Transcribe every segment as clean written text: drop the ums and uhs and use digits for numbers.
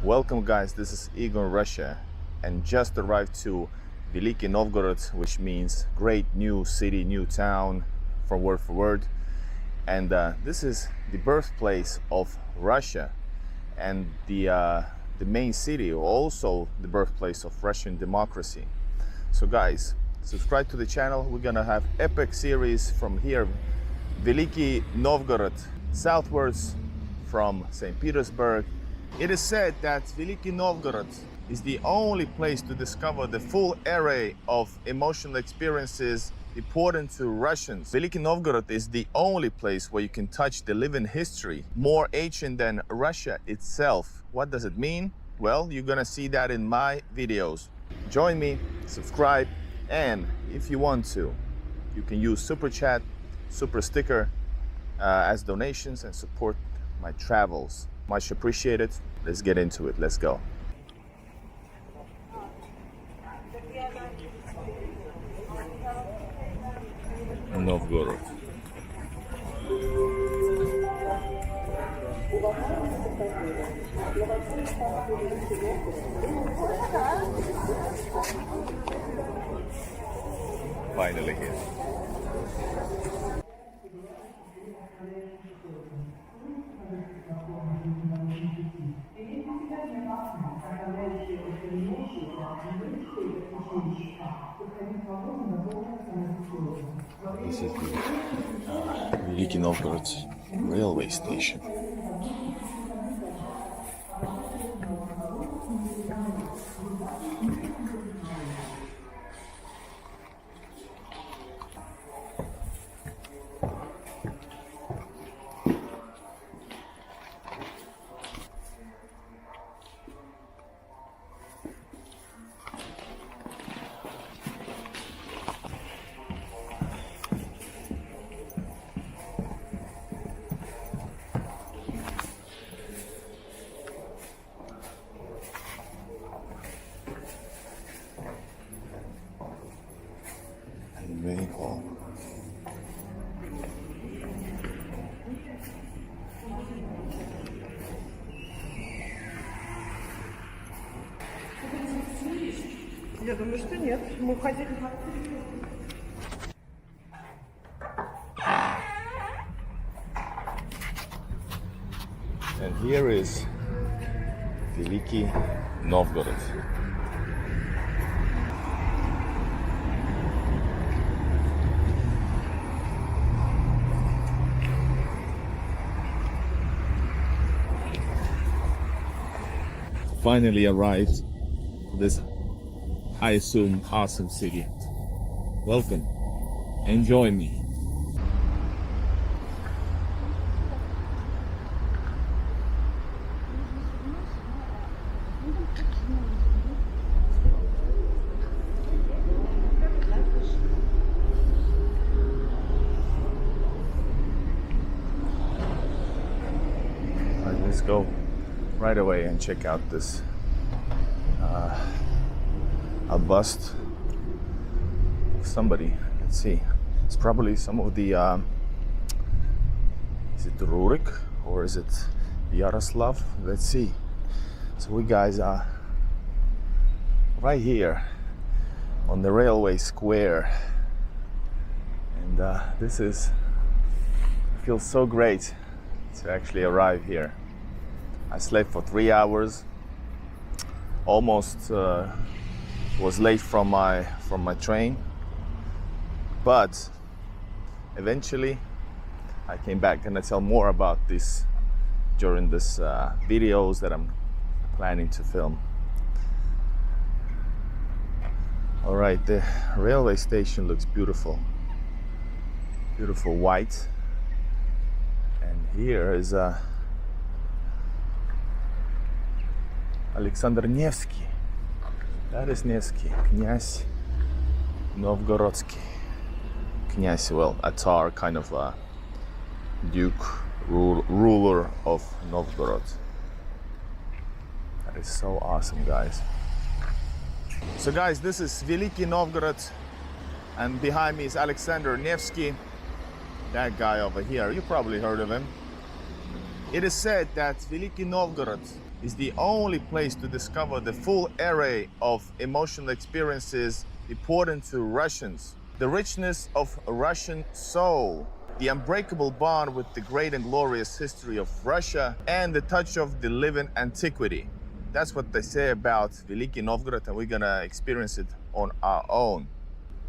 Welcome guys, this is Igor, Russia, and just arrived to Veliky Novgorod, which means great new city, new town, from word for word. And this is the birthplace of Russia and the main city, also the birthplace of Russian democracy. So guys, subscribe to the channel. We're gonna have epic series from here, Veliky Novgorod, southwards from St. Petersburg. It is said that Veliky Novgorod is the only place to discover the full array of emotional experiences important to Russians. Veliky Novgorod is the only place where you can touch the living history, more ancient than Russia itself. What does it mean? Well, you're gonna see that in my videos. Join me, subscribe, and if you want to, you can use Super Chat, Super Sticker as donations and support my travels. Much appreciated. Let's get into it. Let's go. Novgorod. Finally here. This is the Veliky Novgorod railway station. Very cool. Я думаю, что нет. Мы ходили. And here is Veliky Novgorod. Finally arrived to this, I assume, awesome city. Welcome. Enjoy me. All right, let's go right away and check out this a bust of somebody. Let's see, it's probably some of the is it Rurik or is it Yaroslav? Let's see. So we guys are right here on the railway square, and this is, it feels so great to actually arrive here. I slept for 3 hours, almost was late from my train, but eventually I came back. Gonna tell more about this during this videos that I'm planning to film. All right, the railway station looks beautiful, beautiful white, and here is Alexander Nevsky. That is Nevsky, Knyaz Novgorodsky. Knyaz, well, a Tsar, kind of a duke, ruler of Novgorod. That is so awesome, guys. So guys, this is Veliky Novgorod, and behind me is Alexander Nevsky. That guy over here, you probably heard of him. It is said that Veliky Novgorod is the only place to discover the full array of emotional experiences important to Russians. The richness of Russian soul, the unbreakable bond with the great and glorious history of Russia, and the touch of the living antiquity. That's what they say about Veliky Novgorod, and we're gonna experience it on our own.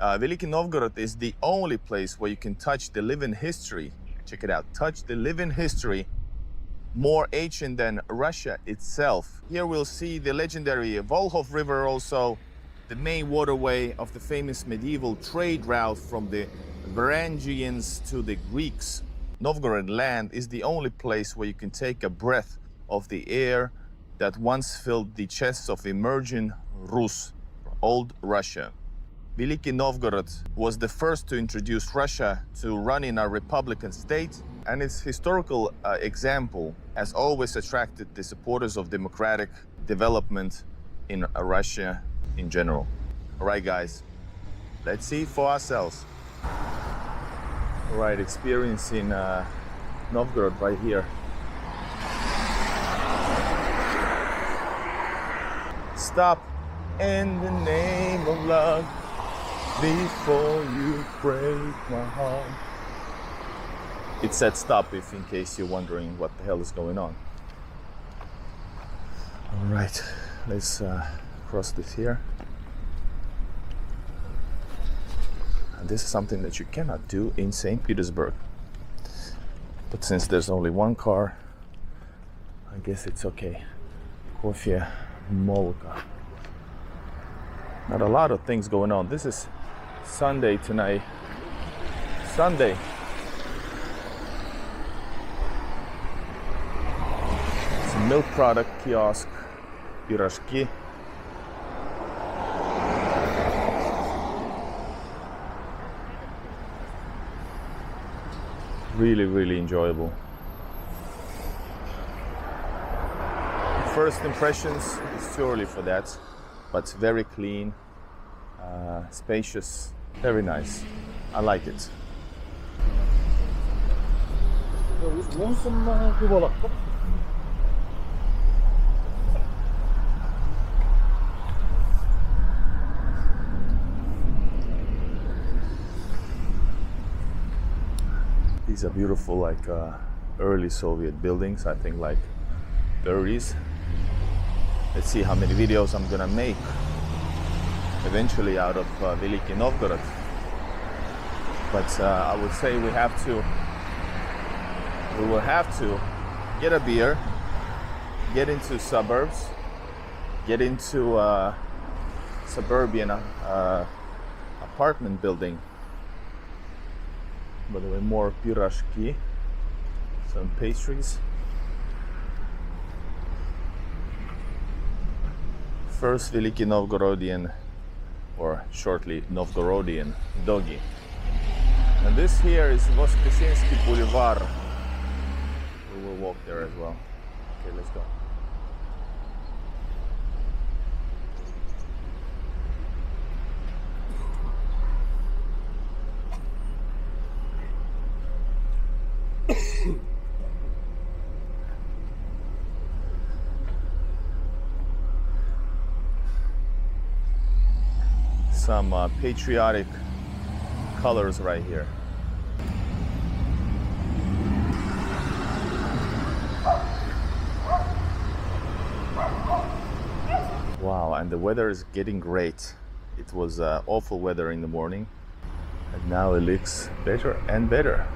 Veliky Novgorod is the only place where you can touch the living history. Check it out, touch the living history more ancient than Russia itself. Here we'll see the legendary Volkhov River, also the main waterway of the famous medieval trade route from the Varangians to the Greeks. Novgorod land is the only place where you can take a breath of the air that once filled the chests of emerging Rus, old Russia. Veliky Novgorod was the first to introduce Russia to running a republican state, and its historical example has always attracted the supporters of democratic development in Russia in general. All right, guys, let's see for ourselves. All right, experiencing Novgorod right here. Stop in the name of love before you break my heart. It said stop, if in case you're wondering what the hell is going on. All right, let's cross this here. And this is something that you cannot do in St. Petersburg. But since there's only one car, I guess it's okay. Coffee, molka. Not a lot of things going on. This is Sunday tonight. Sunday. It's a milk product kiosk, pirashki. Really, really enjoyable. First impressions, it's too early for that, but very clean, spacious, very nice. I like it. These are beautiful, like early Soviet buildings, I think like 30s. Let's see how many videos I'm gonna make eventually out of Veliky Novgorod. But I would say we will have to get a beer, get into suburbs, get into suburban apartment building. By the way, more pirashki, some pastries. First Veliky Novgorodian, or shortly Novgorodian doggy. And this here is Voskresensky Boulevard. We will walk there as well. Okay, let's go. Some patriotic colors right here. Wow, and the weather is getting great. It was awful weather in the morning, and now it looks better and better.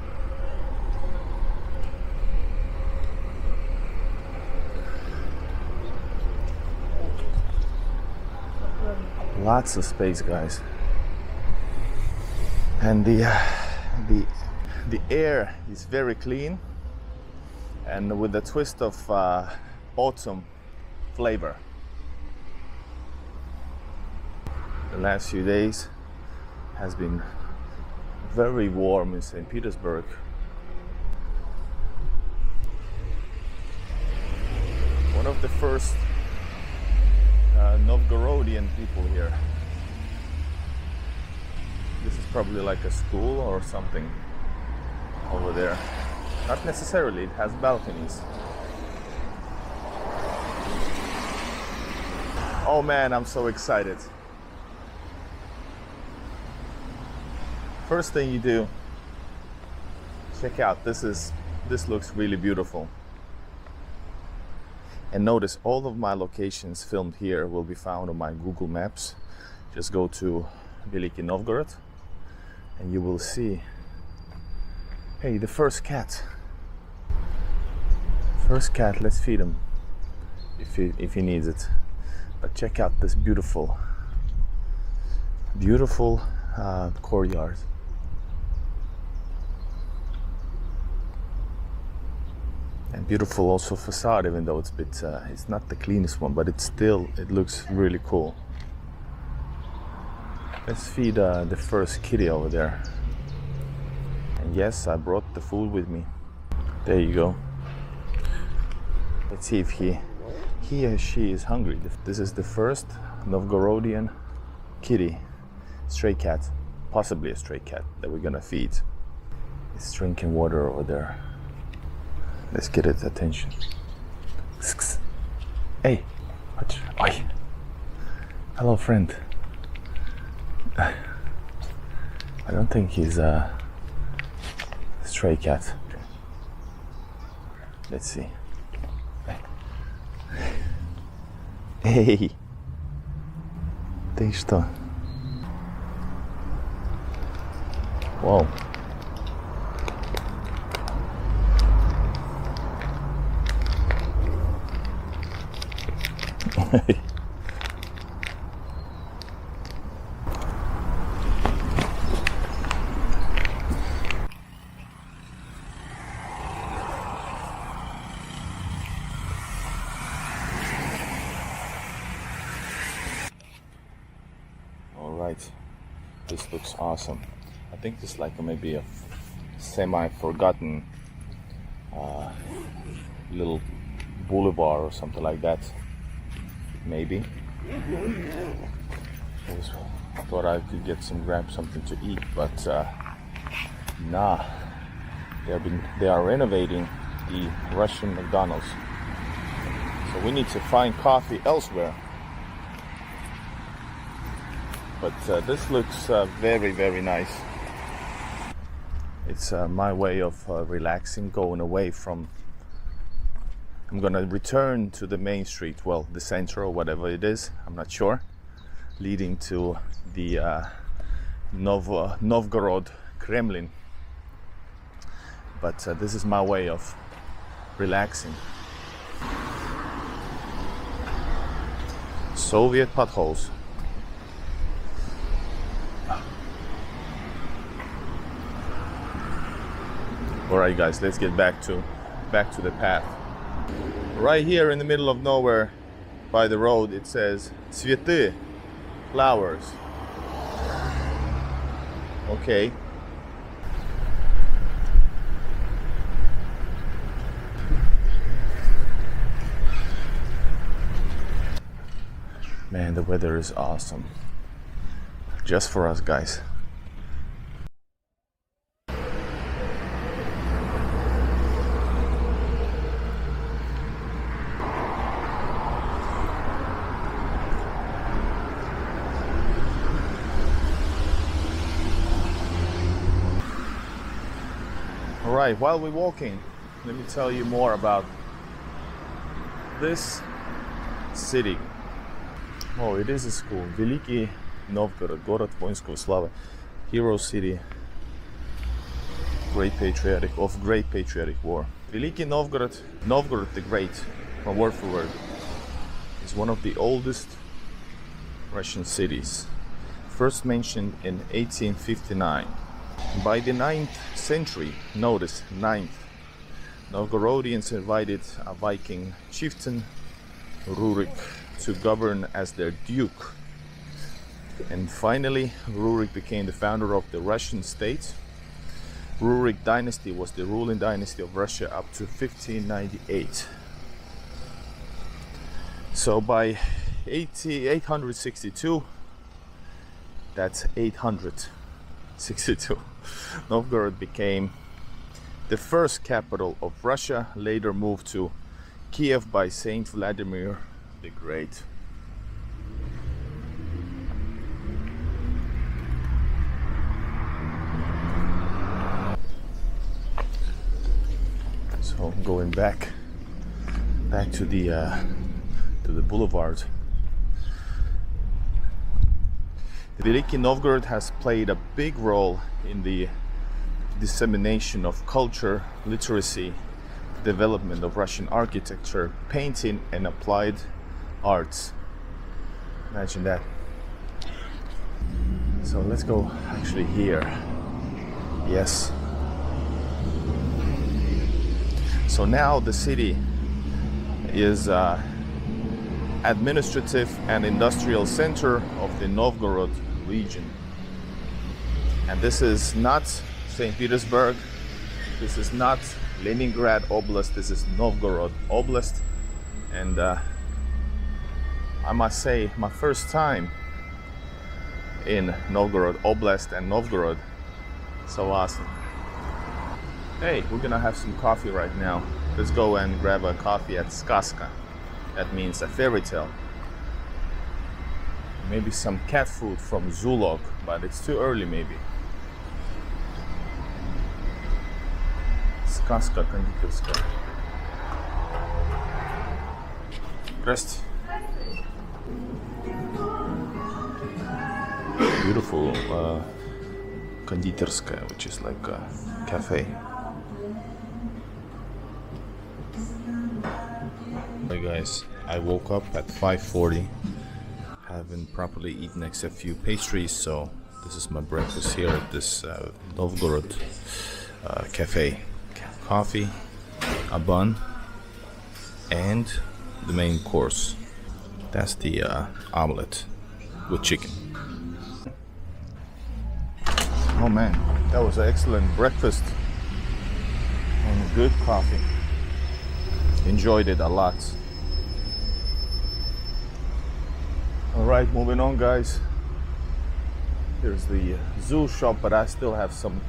Lots of space, guys, and the air is very clean, and with a twist of autumn flavor. The last few days has been very warm in St. Petersburg. One of the first Novgorodian people here. This is probably like a school or something over there. Not necessarily, it has balconies. Oh man, I'm so excited. First thing you do, check out, this looks really beautiful. And notice all of my locations filmed here will be found on my Google Maps. Just go to Veliky Novgorod and you will see, hey, the first cat. First cat, let's feed him if he needs it. But check out this beautiful courtyard. And beautiful also facade, even though it's a bit, it's not the cleanest one, but it looks really cool. Let's feed the first kitty over there. And yes, I brought the food with me. There you go. Let's see if he or she is hungry. This is the first Novgorodian kitty, stray cat, possibly a stray cat that we're gonna feed. It's drinking water over there. Let's get its attention. Hey, oi. Hello, friend. I don't think he's a stray cat. Let's see. Эй, ты что? Вау. This looks awesome. I think this is like maybe a semi-forgotten little boulevard or something like that. Maybe. I thought I could grab something to eat, but nah. They are renovating the Russian McDonald's. So we need to find coffee elsewhere. But this looks very, very nice. It's my way of relaxing, going away from... I'm gonna return to the main street, well, the center or whatever it is, I'm not sure, leading to the Novgorod Kremlin. But this is my way of relaxing. Soviet potholes. Alright guys, let's get back to the path. Right here in the middle of nowhere by the road it says "Цветы," flowers. Okay. Man, the weather is awesome. Just for us guys. Alright, while we're walking, let me tell you more about this city. Oh, it is a school. Veliky Novgorod, город воинской славы, hero city, great patriotic war. Veliky Novgorod, Novgorod the Great, from word for word, is one of the oldest Russian cities. First mentioned in 1859. By the 9th century, notice 9th, Novgorodians invited a Viking chieftain, Rurik, to govern as their duke. And finally, Rurik became the founder of the Russian state. Rurik dynasty was the ruling dynasty of Russia up to 1598. So by 862, that's 862, Novgorod became the first capital of Russia, later moved to Kiev by Saint Vladimir the Great. So going back to the boulevard. Veliky Novgorod has played a big role in the dissemination of culture, literacy, development of Russian architecture, painting, and applied arts. Imagine that. So let's go actually here. Yes. So now the city is administrative and industrial center of the Novgorod region. And this is not St. Petersburg, this is not Leningrad Oblast, this is Novgorod Oblast. And I must say, my first time in Novgorod Oblast and Novgorod, so awesome. Hey, we're gonna have some coffee right now. Let's go and grab a coffee at Skaska. That means a fairy tale. Maybe some cat food from Zulog, but it's too early maybe. Skaska кондитерская. Здрасте. Beautiful кондитерская, which is like a cafe. Hey guys, I woke up at 5:40. Haven't properly eaten except a few pastries, so this is my breakfast here at this Novgorod cafe. Coffee, a bun, and the main course. That's the omelet with chicken. Oh man, that was an excellent breakfast and good coffee. Enjoyed it a lot. Alright, moving on guys. Here's the zoo shop, but I still have some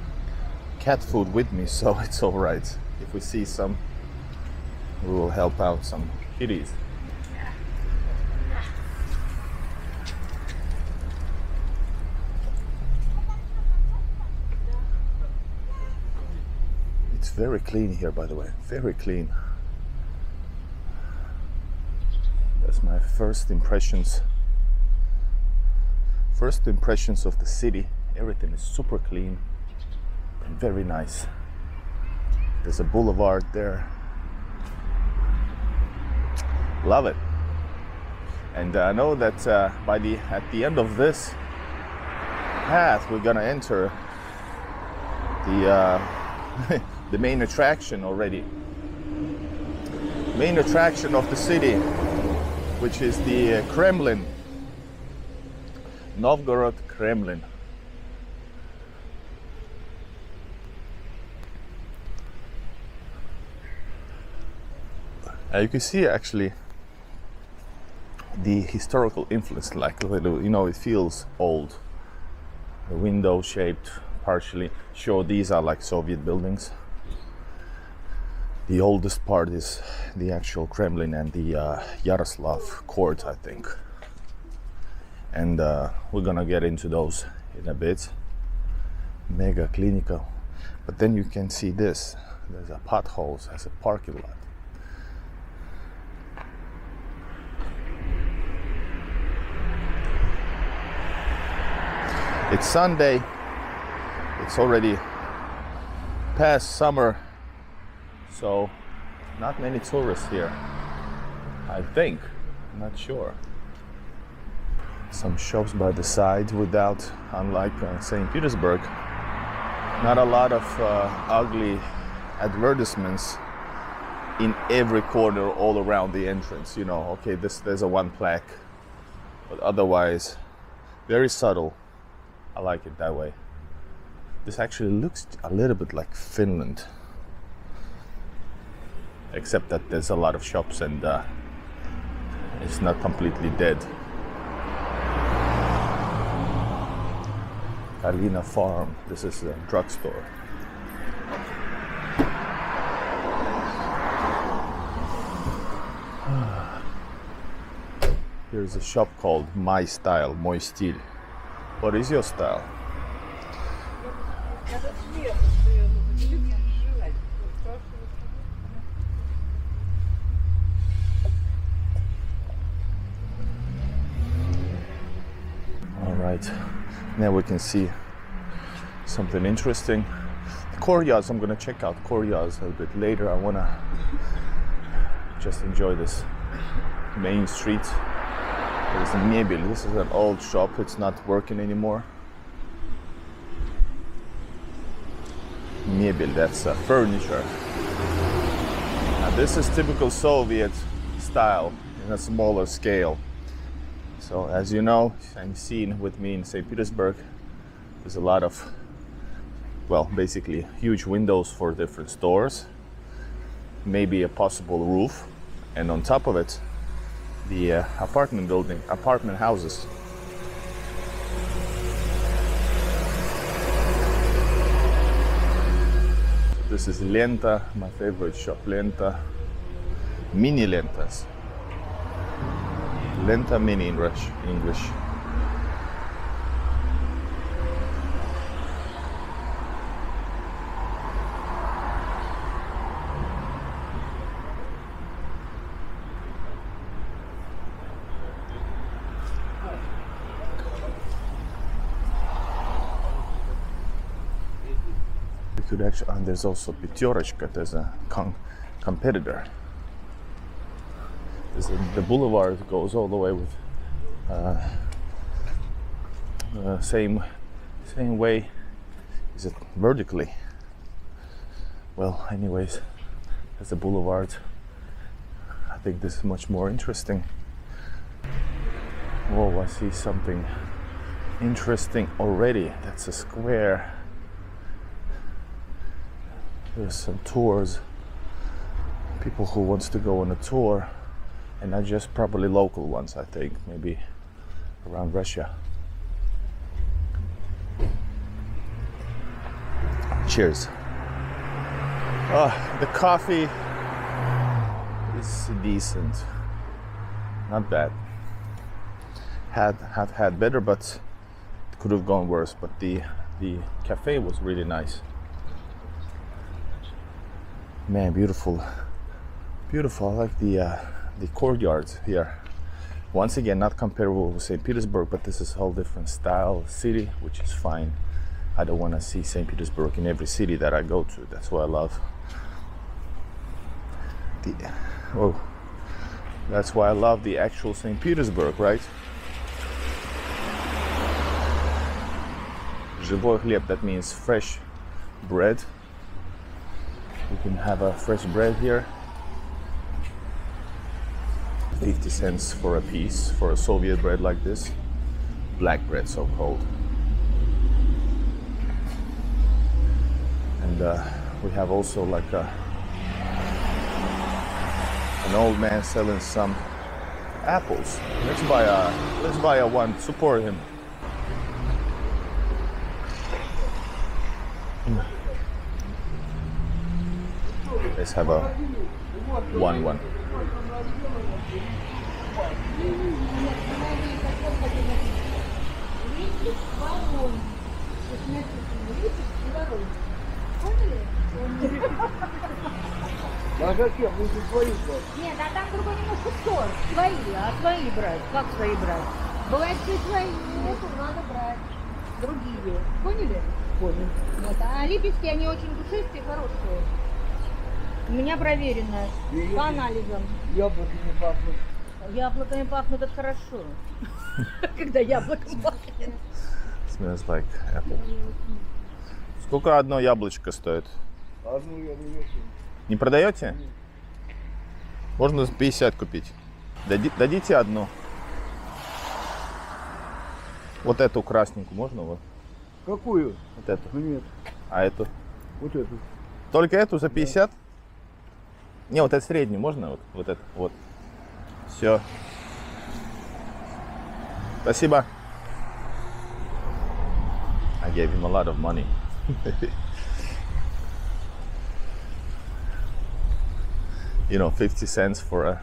cat food with me, so it's alright. If we see some, we will help out some kitties. It's very clean here, by the way, very clean. That's my first impressions. First impressions of the city. Everything is super clean and very nice. There's a boulevard there. Love it. And I know that at the end of this path, we're gonna enter the the main attraction already. Main attraction of the city, which is the Kremlin. Novgorod Kremlin. You can see actually the historical influence, like a little, you know, it feels old. The window shaped partially. Sure, these are like Soviet buildings. The oldest part is the actual Kremlin and the Yaroslav court, I think. And we're gonna get into those in a bit. Mega clinical. But then you can see this. There's a potholes as a parking lot. It's Sunday. It's already past summer, so not many tourists here, I think. I'm not sure. Some shops by the side without, unlike St. Petersburg, not a lot of ugly advertisements in every corner all around the entrance. You know, okay, there's a one plaque, but otherwise very subtle. I like it that way. This actually looks a little bit like Finland, except that there's a lot of shops and it's not completely dead. Kalina Farm. This is a drugstore. Here's a shop called My Style, Мой стиль. What is your style? but now we can see something interesting. Courtyards, I'm gonna check out courtyards a little bit later. I wanna just enjoy this main street. There's a mebel. This is an old shop. It's not working anymore. Mebel, that's furniture. Now this is typical Soviet style in a smaller scale. So as you know, and seen with me in St. Petersburg, there's a lot of, well, basically huge windows for different stores, maybe a possible roof, and on top of it, the apartment houses. This is Lenta, my favorite shop, Lenta. Mini Lentas. Lenta mini in English. Could actually, and there's also Peterочка, there's a competitor. The boulevard goes all the way with same way. Is it vertically? Well, anyways, as a boulevard, I think this is much more interesting. Whoa, I see something interesting already. That's a square. There's some tours, people who wants to go on a tour, and not just probably local ones, I think, maybe around Russia. Cheers. The coffee is decent, not bad. Have had better, but it could have gone worse. But the cafe was really nice. Man, beautiful. I like the courtyards here. Once again, not comparable with St. Petersburg, but this is a whole different style city, which is fine. I don't want to see St. Petersburg in every city that I go to. That's what I love. That's why I love the actual St. Petersburg, right? Живой хлеб, that means fresh bread. You can have a fresh bread here. 50 cents for a piece for a Soviet bread like this. Black bread, so called. And we have also like an old man selling some apples. Let's buy a one. Support him. Let's have a one. А зачем? Вы же свои брать. Нет, а там другой немножко сор. Свои брать. Как свои брать? Бывает, что свои нету, надо брать. Другие. Поняли? Понял. Вот. А липецкие, они очень душистые, хорошие. У меня проверено И по анализам. Яблоками пахнут. Яблоками пахнут, это хорошо. Когда яблоком пахнет. Smells like apple. Сколько одно яблочко стоит? Одну я не вешу. Не продаете? Можно 50 купить. Дадите одну. Вот эту красненькую можно? Вот Какую? эту. Ну нет. А эту? Вот эту. Только эту за 50? Не, вот эту среднюю можно? Вот эту. Вот. Все. Спасибо. I gave him a lot of money. You know, 50 cents for a...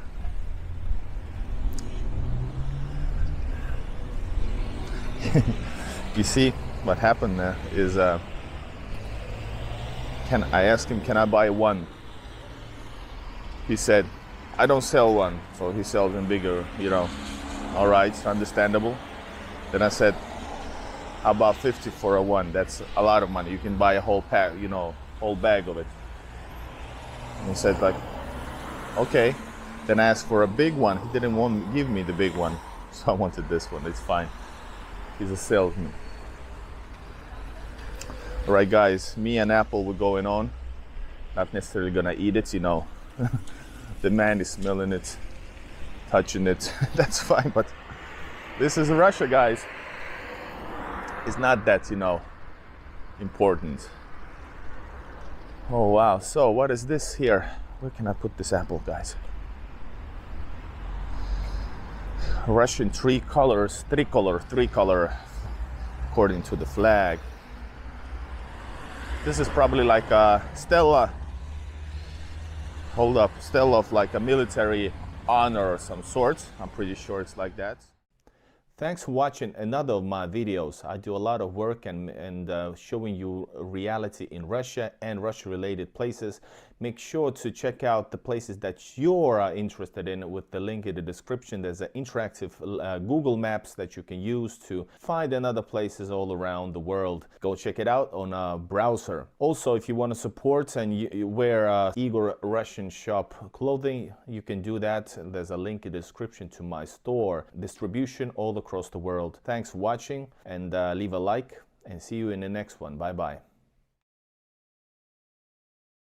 You see, what happened there is, I asked him, can I buy one? He said, I don't sell one. So he sells them bigger, you know. All right, understandable. Then I said, About 50 for a one. That's a lot of money. You can buy a whole pack, you know, whole bag of it. And he said like, okay. Then I asked for a big one. He didn't want to give me the big one, so I wanted this one. It's fine. He's a salesman. All right, guys. Me and Apple were going on. Not necessarily gonna eat it, you know. The man is smelling it, touching it. That's fine, but this is Russia, guys. It's not that, you know, important. Oh wow. So what is this here? Where can I put this apple, guys? Russian tricolor, according to the flag. This is probably like a stella. Hold up, stella of like a military honor of some sort. I'm pretty sure it's like that. Thanks for watching another of my videos. I do a lot of work and showing you reality in Russia and Russia-related places. Make sure to check out the places that you're interested in with the link in the description. There's an interactive Google Maps that you can use to find another places all around the world. Go check it out on a browser. Also, if you want to support and you wear Igor Russian shop clothing, you can do that. There's a link in the description to my store. Distribution all across the world. Thanks for watching, and leave a like, and see you in the next one. Bye bye.